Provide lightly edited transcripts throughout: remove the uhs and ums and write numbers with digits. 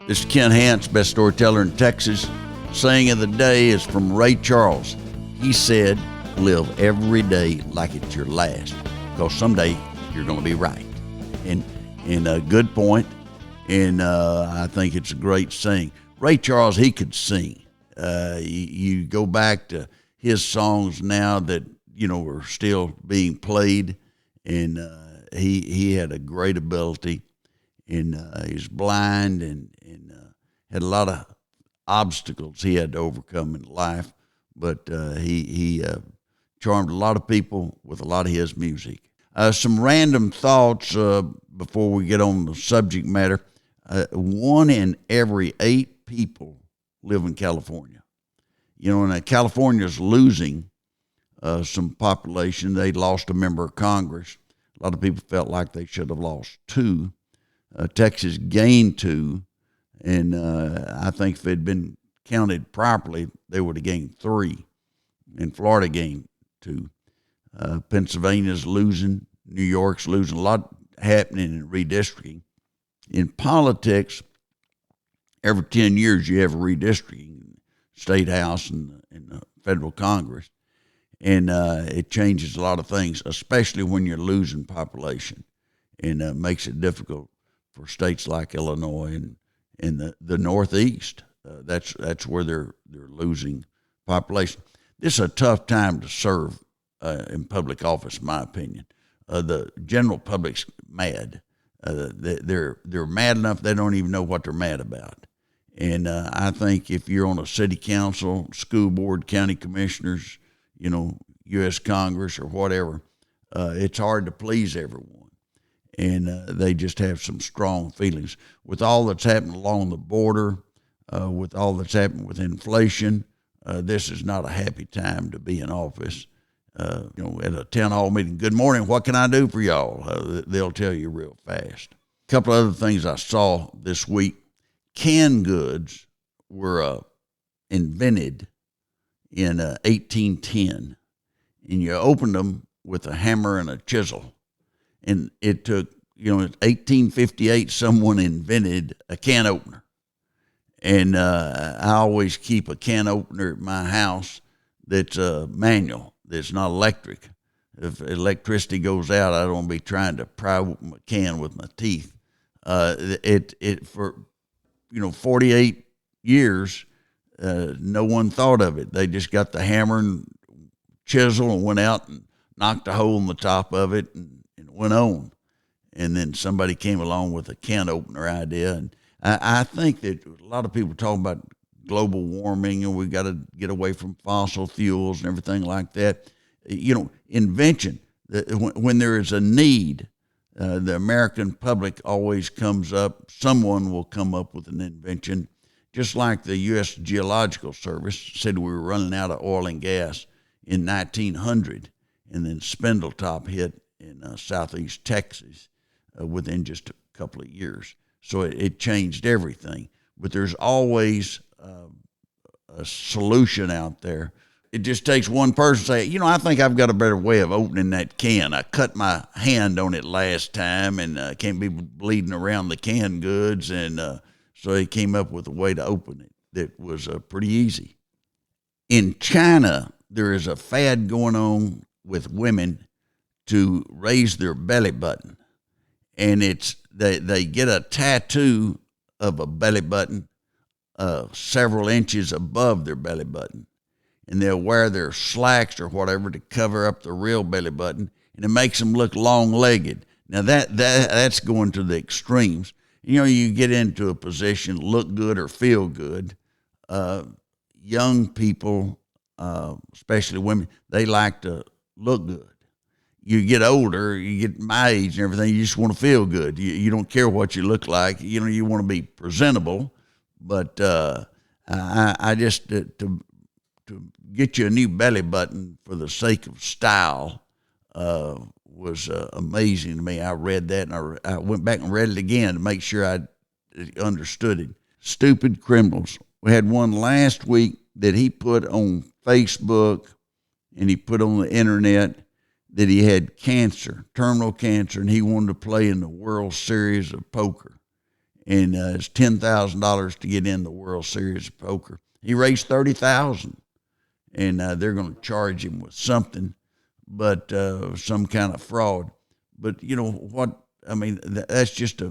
This is Ken Hance, best storyteller in Texas. Saying of the day is from Ray Charles. He said, live every day like it's your last, because someday you're going to be right. And a good point, and I think it's a great saying. Ray Charles, he could sing. You go back to his songs now that, are still being played, and he had a great ability, and he's blind and had a lot of obstacles he had to overcome in life, but he charmed a lot of people with a lot of his music. Some random thoughts before we get on the subject matter. 1 in every 8 people live in California. And California's losing some population. They lost a member of Congress. A lot of people felt like they should have lost 2. Texas gained 2. And I think if it had been counted properly, they would have gained 3. And Florida gained 2. Pennsylvania's losing. New York's losing. A lot happening in redistricting. In politics, every 10 years you have a redistricting, state house and the federal Congress. And it changes a lot of things, especially when you're losing population. And makes it difficult for states like Illinois and in the Northeast. That's where they're losing population. This is a tough time to serve in public office, in my opinion. The general public's mad. They're mad enough they don't even know what they're mad about. And I think if you're on a city council, school board, county commissioners, U.S. Congress or whatever, it's hard to please everyone. And they just have some strong feelings. With all that's happened along the border, with all that's happened with inflation, this is not a happy time to be in office. At a town hall meeting, good morning, what can I do for y'all? They'll tell you real fast. A couple other things I saw this week. Canned goods were invented in 1810, and you opened them with a hammer and a chisel. And it took, in 1858, someone invented a can opener. And I always keep a can opener at my house that's manual, that's not electric. If electricity goes out, I don't want to be trying to pry open a can with my teeth. For 48 years, no one thought of it. They just got the hammer and chisel and went out and knocked a hole in the top of it and went on. And then somebody came along with a can opener idea. And I think that a lot of people talk about global warming and we got to get away from fossil fuels and everything like that. Invention. When there is a need, the American public always comes up. Someone will come up with an invention. Just like the U.S. Geological Service said we were running out of oil and gas in 1900, and then Spindletop hit in southeast Texas within just a couple of years. So it changed everything. But there's always a solution out there. It just takes one person to say, I think I've got a better way of opening that can. I cut my hand on it last time and can't be bleeding around the canned goods. And so he came up with a way to open it that was pretty easy. In China, there is a fad going on with women to raise their belly button. And it's they get a tattoo of a belly button several inches above their belly button. And they'll wear their slacks or whatever to cover up the real belly button, and it makes them look long-legged. Now, that's going to the extremes. You get into a position, look good or feel good. Young people, especially women, they like to look good. You get older, you get my age and everything, you just want to feel good. You don't care what you look like. You want to be presentable. But I just, to get you a new belly button for the sake of style was amazing to me. I read that, and I went back and read it again to make sure I understood it. Stupid criminals. We had one last week that he put on Facebook and he put on the internet that he had cancer, terminal cancer, and he wanted to play in the World Series of Poker. and it's $10,000 to get in the World Series of Poker. He raised $30,000, and they're going to charge him with something, but some kind of fraud. But you know what? I mean, that's just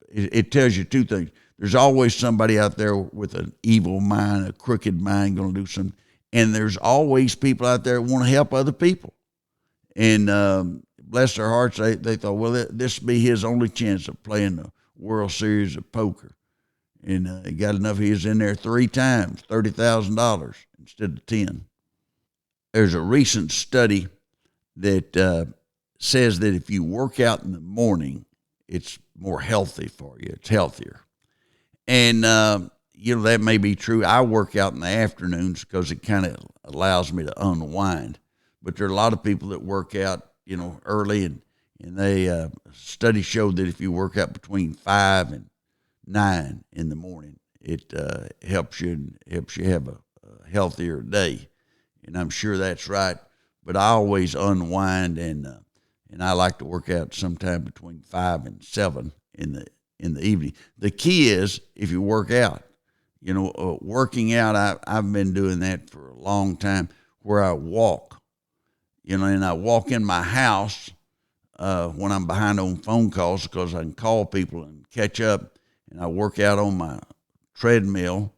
it tells you two things. There's always somebody out there with an evil mind, a crooked mind, going to do something. And there's always people out there that want to help other people. And bless their hearts, they thought, well, this will be his only chance of playing the World Series of Poker. And he got enough. He was in there 3 times, $30,000 instead of 10. There's a recent study that says that if you work out in the morning, it's more healthy for you. It's healthier. And, that may be true. I work out in the afternoons because it kind of allows me to unwind. But there are a lot of people that work out, early, and they studies showed that if you work out between 5 and 9 in the morning, it helps you have a healthier day. And I'm sure that's right. But I always unwind, and I like to work out sometime between 5 and 7 in the evening. The key is if you work out, working out. I've been doing that for a long time, where I walk, and I walk in my house when I'm behind on phone calls, because I can call people and catch up, and I work out on my treadmill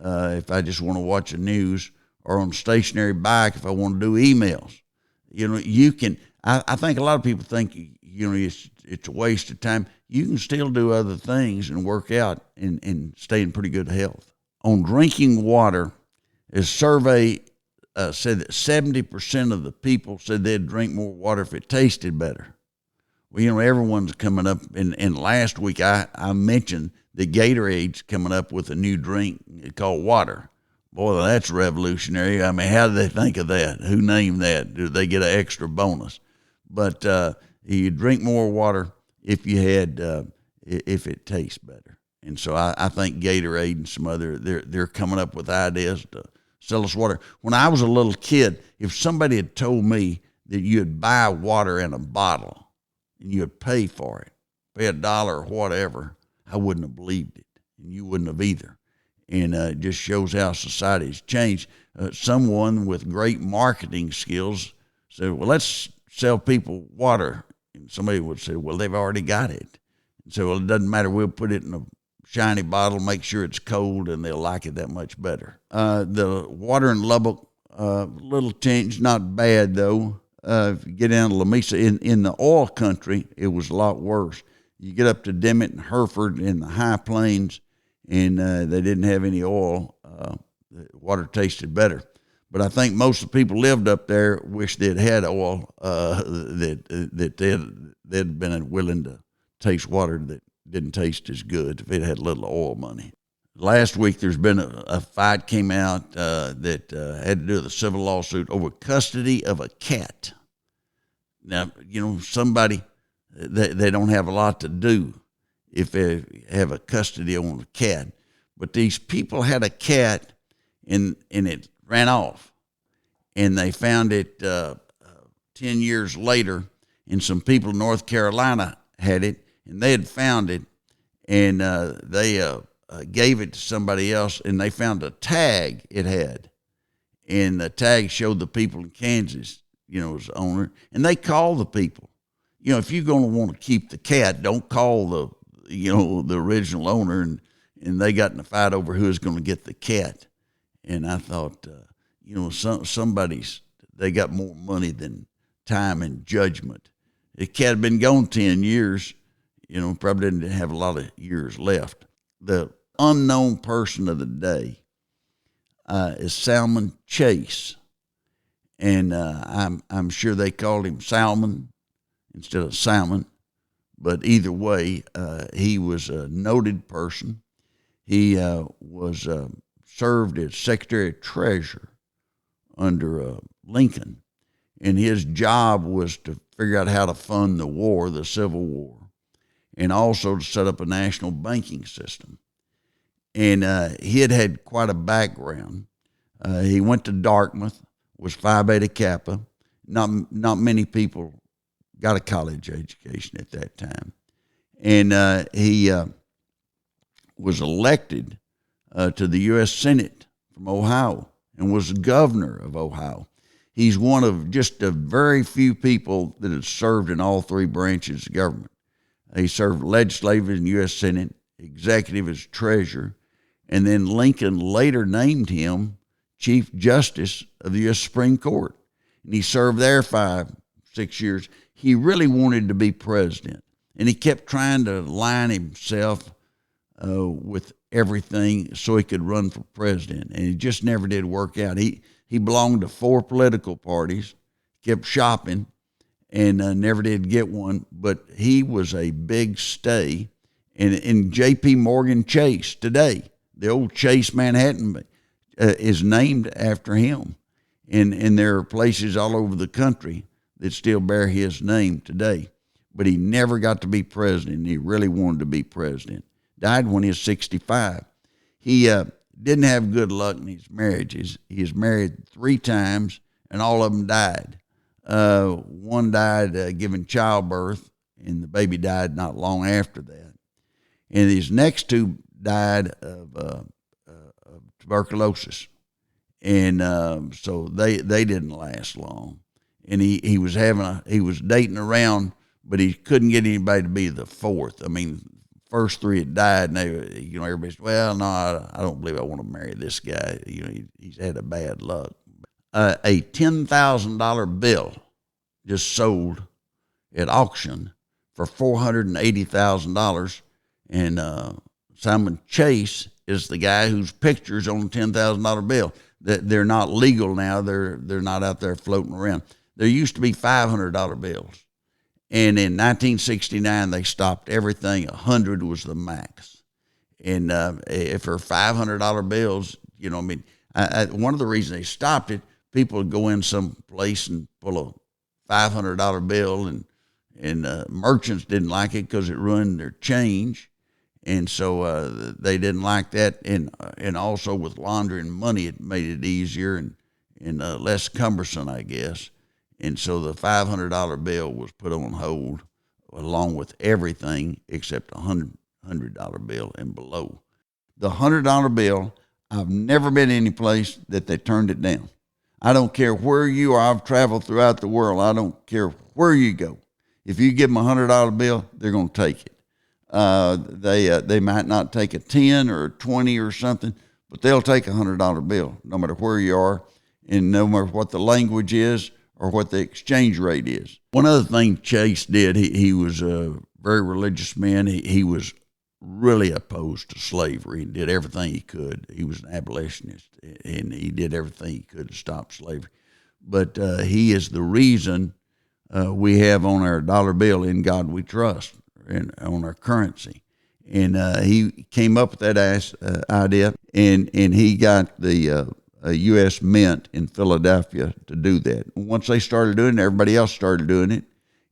if I just want to watch the news, or on a stationary bike if I want to do emails. You can. I think a lot of people think it's a waste of time. You can still do other things and work out and stay in pretty good health. On drinking water, a survey said that 70% of the people said they'd drink more water if it tasted better. Well, everyone's coming up, and last week I mentioned that Gatorade's coming up with a new drink called water. Boy, that's revolutionary. I mean, how did they think of that? Who named that? Did they get an extra bonus? But you drink more water if it tastes better. And so I think Gatorade and some other, they're coming up with ideas to sell us water. When I was a little kid, if somebody had told me that you'd buy water in a bottle and you'd pay for it, pay $1 or whatever, I wouldn't have believed it, and you wouldn't have either. And it just shows how society's changed. Someone with great marketing skills said, well, let's sell people water. And somebody would say, well, they've already got it. And so, well, it doesn't matter. We'll put it in a shiny bottle, make sure it's cold, and they'll like it that much better. The water in Lubbock, little tinge, not bad though. If you get down to Lamesa, in the oil country, it was a lot worse. You get up to Dimmitt and Hereford in the high plains, and they didn't have any oil. The water tasted better. But I think most of the people lived up there wish they'd had oil, that they'd been willing to taste water that didn't taste as good if it had a little oil money. Last week there's been a fight came out that had to do with a civil lawsuit over custody of a cat. Now, somebody, they don't have a lot to do if they have a custody on a cat. But these people had a cat, and it ran off. And they found it 10 years later, and some people in North Carolina had it, and they had found it, and they gave it to somebody else, and they found a tag it had. And the tag showed the people in Kansas, as the owner, and they called the people. If you're going to want to keep the cat, don't call the original owner, and they got in a fight over who was going to get the cat. And I thought, they got more money than time and judgment. The cat had been gone 10 years, probably didn't have a lot of years left. The unknown person of the day is Salmon Chase. And I'm sure they called him Salmon instead of Salmon. But either way, he was a noted person. He was served as Secretary of Treasury under Lincoln, and his job was to figure out how to fund the war, the Civil War, and also to set up a national banking system. And he had quite a background. He went to Dartmouth, was Phi Beta Kappa. Not many people got a college education at that time. And he was elected to the U.S. Senate from Ohio and was governor of Ohio. He's one of just a very few people that has served in all three branches of government. He served legislative in the U.S. Senate, executive as treasurer, and then Lincoln later named him Chief Justice of the U.S. Supreme Court. And he served there 5-6 years. He really wanted to be president, and he kept trying to line himself with everything so he could run for president, and it just never did work out. He belonged to 4 political parties, kept shopping, and never did get one, but he was a big stay. And in J.P. Morgan Chase today, the old Chase Manhattan is named after him. And there are places all over the country that still bear his name today. But he never got to be president. He really wanted to be president. Died when he was 65. He didn't have good luck in his marriages. He was married 3 times, and all of them died. One died giving childbirth, and the baby died not long after that. And his next 2 died of tuberculosis. And so they didn't last long. And he was dating around, but he couldn't get anybody to be the 4th. I mean, first 3 had died, and everybody said, well, no, I don't believe I want to marry this guy. He's had a bad luck. A $10,000 bill just sold at auction for $480,000, and Salmon Chase is the guy whose picture's on the $10,000 bill. That they're not legal now. They're not out there floating around. There used to be $500 bills, and in 1969 they stopped everything. 100 was the max, and if for $500 bills, one of the reasons they stopped it, people would go in some place and pull a $500 bill, and merchants didn't like it because it ruined their change. And so they didn't like that, and also with laundering money, it made it easier and less cumbersome, I guess. And so the $500 bill was put on hold, along with everything except a $100 bill and below. The $100 bill, I've never been any place that they turned it down. I don't care where you are. I've traveled throughout the world. I don't care where you go. If you give them a $100 bill, they're going to take it. They might not take a 10 or a 20 or something, but they'll take a $100 bill no matter where you are, and no matter what the language is or what the exchange rate is. One other thing Chase did, he was a very religious man. He was really opposed to slavery and did everything he could. He was an abolitionist, and he did everything he could to stop slavery. But he is the reason we have on our dollar bill, "In God We Trust," and on our currency. And he came up with that idea, and he got the U.S. Mint in Philadelphia to do that. And once they started doing it, everybody else started doing it,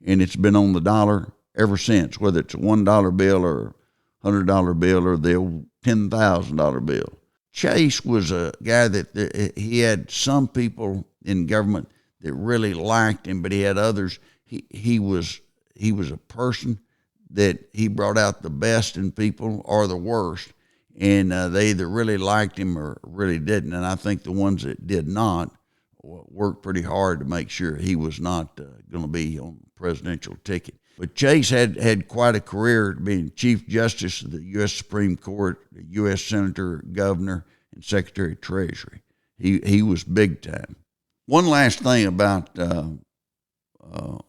and it's been on the dollar ever since, whether it's a $1 bill or $100 bill or the old $10,000 bill. Chase was a guy that he had some people in government that really liked him, but he had others. He was a person that he brought out the best in people or the worst, and they either really liked him or really didn't. And I think the ones that did not worked pretty hard to make sure he was not going to be on the presidential ticket. But Chase had quite a career being Chief Justice of the U.S. Supreme Court, U.S. Senator, Governor, and Secretary of Treasury. He was big time. One last thing about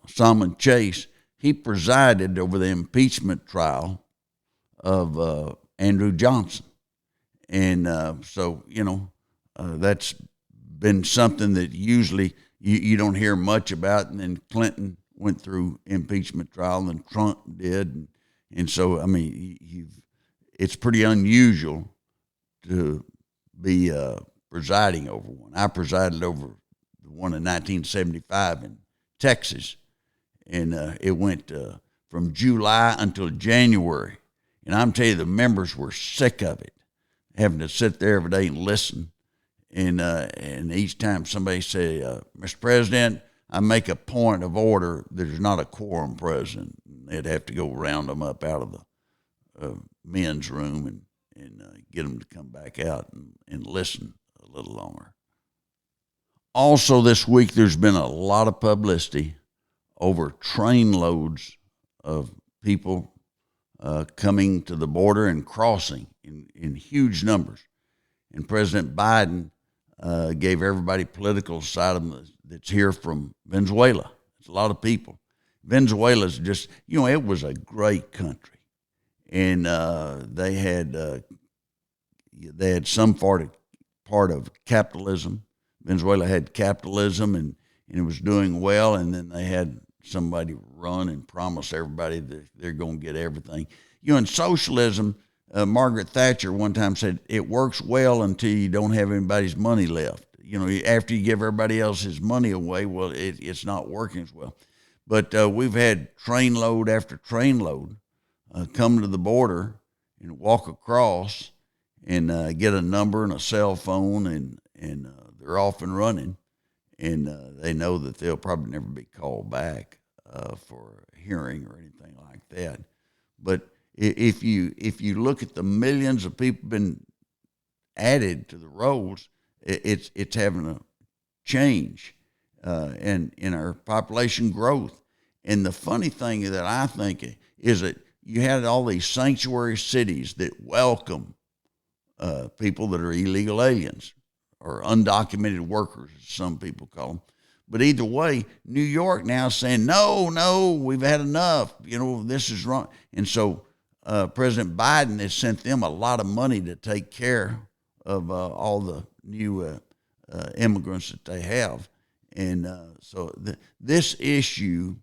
Salmon Chase. He presided over the impeachment trial of Andrew Johnson. And so, that's been something that usually you don't hear much about. And then Clinton went through impeachment trial, and Trump did. And so, I mean, it's pretty unusual to be presiding over one. I presided over the one in 1975 in Texas. And it went from July until January. And I'm telling you, the members were sick of it, having to sit there every day and listen. And each time somebody say, "Mr. President, I make a point of order," there's not a quorum present. They'd have to go round them up out of the men's room get them to come back out and listen a little longer. Also this week, there's been a lot of publicity over train loads of people coming to the border and crossing in huge numbers. And President Biden gave everybody political side of them that's here from Venezuela. It's a lot of people. Venezuela's just, it was a great country. And they had some part of capitalism. Venezuela had capitalism and it was doing well, and then they had somebody run and promise everybody that they're going to get everything. In socialism, Margaret Thatcher one time said, it works well until you don't have anybody's money left. After you give everybody else's money away, well, it's not working as well. But we've had train load after train load come to the border and walk across and get a number and a cell phone, and they're off and running. And they know that they'll probably never be called back for a hearing or anything like that. But if you look at the millions of people been added to the rolls, it's having a change in our population growth. And the funny thing that I think is that you had all these sanctuary cities that welcome people that are illegal aliens or undocumented workers, as some people call them. But either way, New York now is saying, no, we've had enough. This is wrong. And so President Biden has sent them a lot of money to take care of all the new immigrants that they have. And so this issue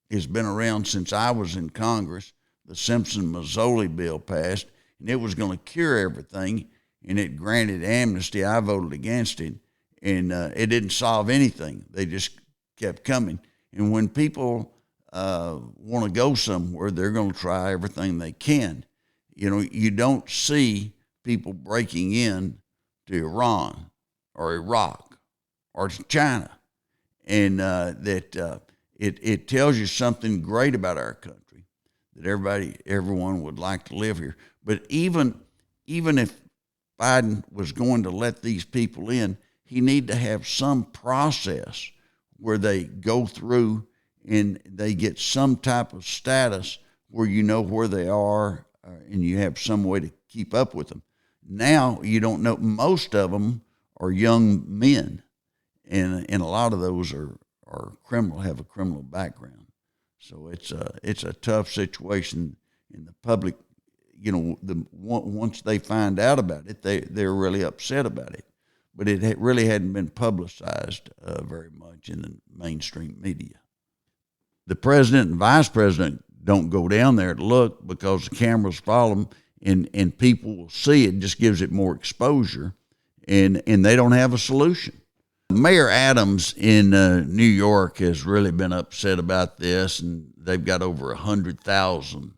has been around since I was in Congress. The Simpson-Mazzoli bill passed, and it was going to cure everything, and it granted amnesty. I voted against it, and it didn't solve anything. They just kept coming. And when people want to go somewhere, they're going to try everything they can. You don't see people breaking in to Iran or Iraq or to China, and it tells you something great about our country, that everyone would like to live here. But even if Biden was going to let these people in, he need to have some process where they go through and they get some type of status where you know where they are and you have some way to keep up with them. Now you don't know. Most of them are young men, and a lot of those are criminal, have a criminal background. So it's a tough situation in the public. Once they find out about it, they're really upset about it. But it really hadn't been publicized very much in the mainstream media. The president and vice president don't go down there to look because the cameras follow them, and people will see it. Just gives it more exposure, and they don't have a solution. Mayor Adams in New York has really been upset about this, and they've got over 100,000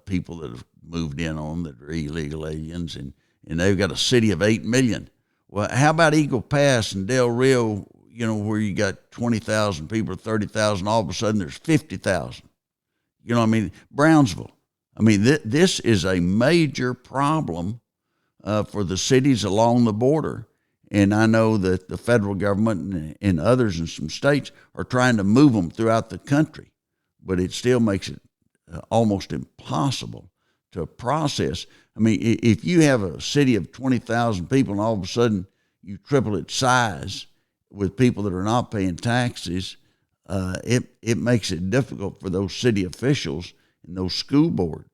people that have moved in on that are illegal aliens, and they've got a city of 8 million. Well, how about Eagle Pass and Del Rio, where you got 20,000 people or 30,000, all of a sudden there's 50,000. Brownsville. This is a major problem for the cities along the border. And I know that the federal government and others in some states are trying to move them throughout the country, but it still makes it almost impossible to process. If you have a city of 20,000 people and all of a sudden you triple its size with people that are not paying taxes, it makes it difficult for those city officials and those school boards.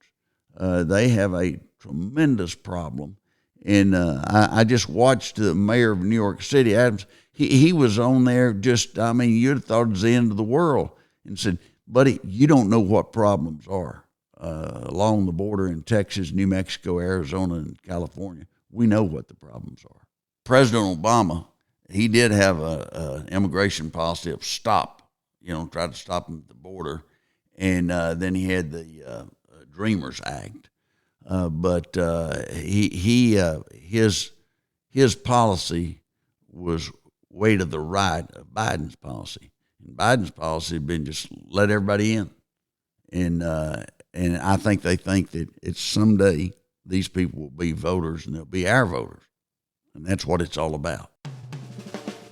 They have a tremendous problem. And I just watched the mayor of New York City, Adams. He was on there you'd have thought it was the end of the world, and said, buddy, you don't know what problems are along the border in Texas, New Mexico, Arizona, and California. We know what the problems are. President Obama, he did have an immigration policy of stop, try to stop them at the border. And then he had the Dreamers Act. But his policy was way to the right of Biden's policy. And Biden's policy had been just let everybody in. And I think they think that it's someday these people will be voters and they'll be our voters. And that's what it's all about.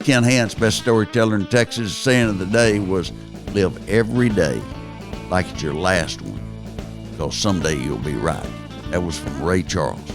Ken Hant's best storyteller in Texas saying of the day was, live every day like it's your last one, because someday you'll be right. That was from Ray Charles.